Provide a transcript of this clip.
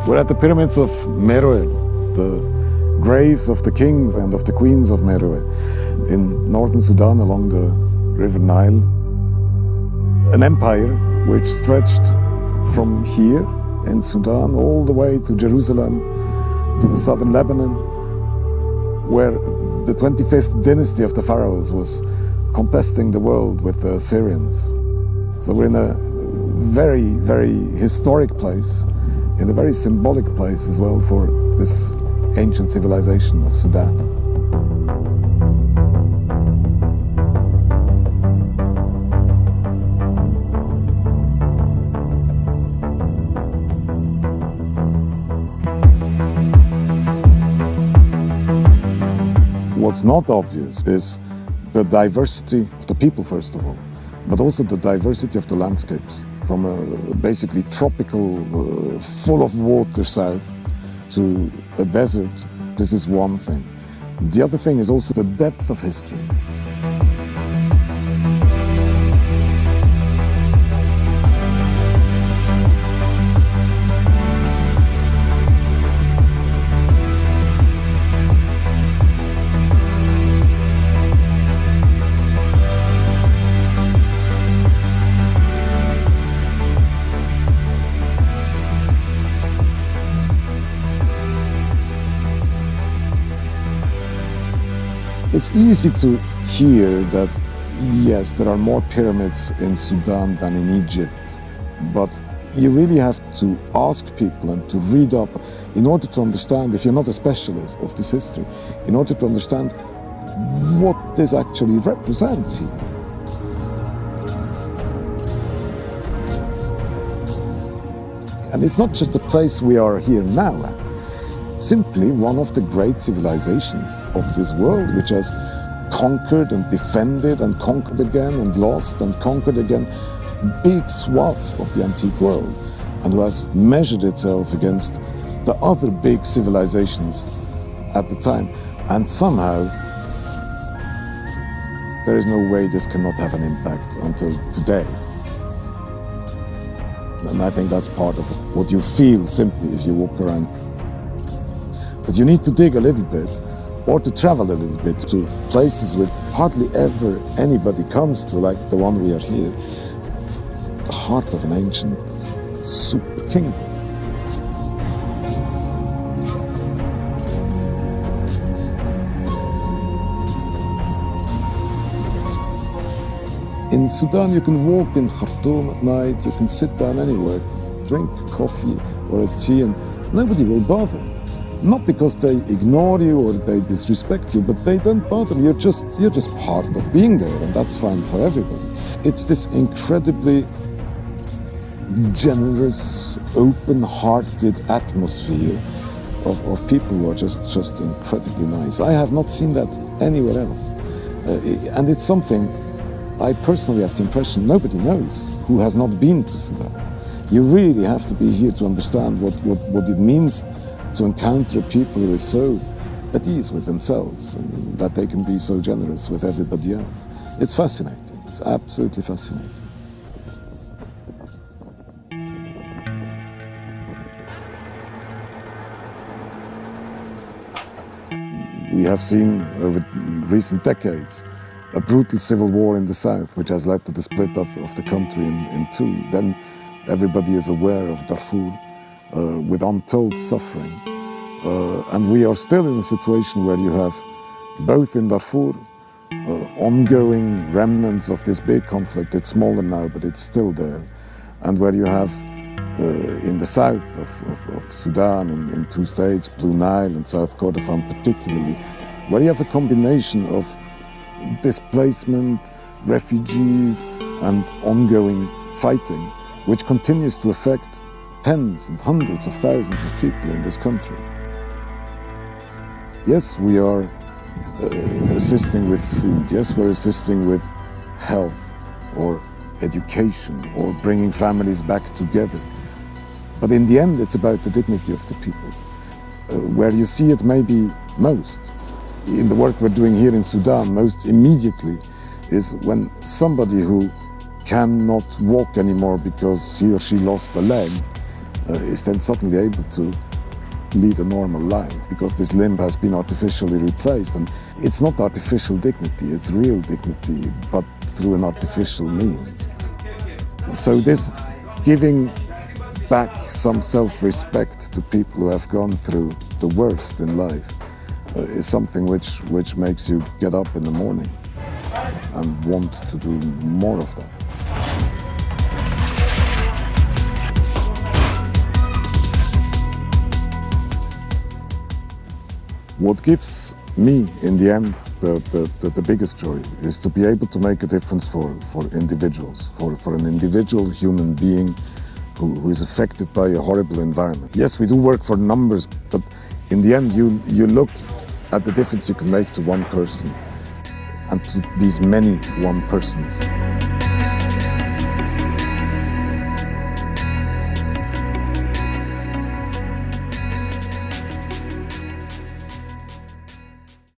We're at the pyramids of Méroé, the graves of the kings and of the queens of Méroé in northern Sudan along the river Nile. An empire which stretched from here in Sudan all the way to Jerusalem, to the southern Lebanon, where the 25th dynasty of the pharaohs was contesting the world with the Assyrians. So we're in a very, very historic place, in a very symbolic place as well for this ancient civilization of Sudan. What's not obvious is the diversity of the people, first of all, but also the diversity of the landscapes. From a basically tropical, full of water south to a desert, this is one thing. The other thing is also the depth of history. It's easy to hear that, yes, there are more pyramids in Sudan than in Egypt, but you really have to ask people and to read up in order to understand, if you're not a specialist of this history, in order to understand what this actually represents here. And it's not just the place we are here now at. Simply one of the great civilizations of this world, which has conquered and defended and conquered again and lost and conquered again big swaths of the antique world, and who has measured itself against the other big civilizations at the time. And somehow there is no way this cannot have an impact until today. And I think that's part of what you feel simply if you walk around. But you need to dig a little bit, or to travel a little bit to places where hardly ever anybody comes to, like the one we are here, the heart of an ancient super kingdom. In Sudan, you can walk in Khartoum at night, you can sit down anywhere, drink coffee or a tea, and nobody will bother. Not because they ignore you or they disrespect you, but they don't bother. You're just part of being there, and that's fine for everybody. It's this incredibly generous, open-hearted atmosphere of people who are just incredibly nice. I have not seen that anywhere else. And it's something I personally have the impression nobody knows who has not been to Sudan. You really have to be here to understand what it means to encounter people who are so at ease with themselves and that they can be so generous with everybody else. It's fascinating. It's absolutely fascinating. We have seen over recent decades a brutal civil war in the south, which has led to the split up of the country in two. Then everybody is aware of Darfur, with untold suffering. And we are still in a situation where you have, both in Darfur, ongoing remnants of this big conflict. It's smaller now, but it's still there. And where you have, in the south of Sudan, in two states, Blue Nile and South Kordofan particularly, where you have a combination of displacement, refugees, and ongoing fighting, which continues to affect tens and hundreds of thousands of people in this country. Yes, we are assisting with food. Yes, we're assisting with health or education or bringing families back together. But in the end, it's about the dignity of the people. Where you see it maybe most, in the work we're doing here in Sudan, most immediately, is when somebody who cannot walk anymore because he or she lost a leg is then suddenly able to lead a normal life because this limb has been artificially replaced. And it's not artificial dignity, it's real dignity, but through an artificial means. So this giving back some self-respect to people who have gone through the worst in life is something which makes you get up in the morning and want to do more of that. What gives me, in the end, the biggest joy is to be able to make a difference for individuals, for an individual human being who is affected by a horrible environment. Yes, we do work for numbers, but in the end, you look at the difference you can make to one person and to these many one persons.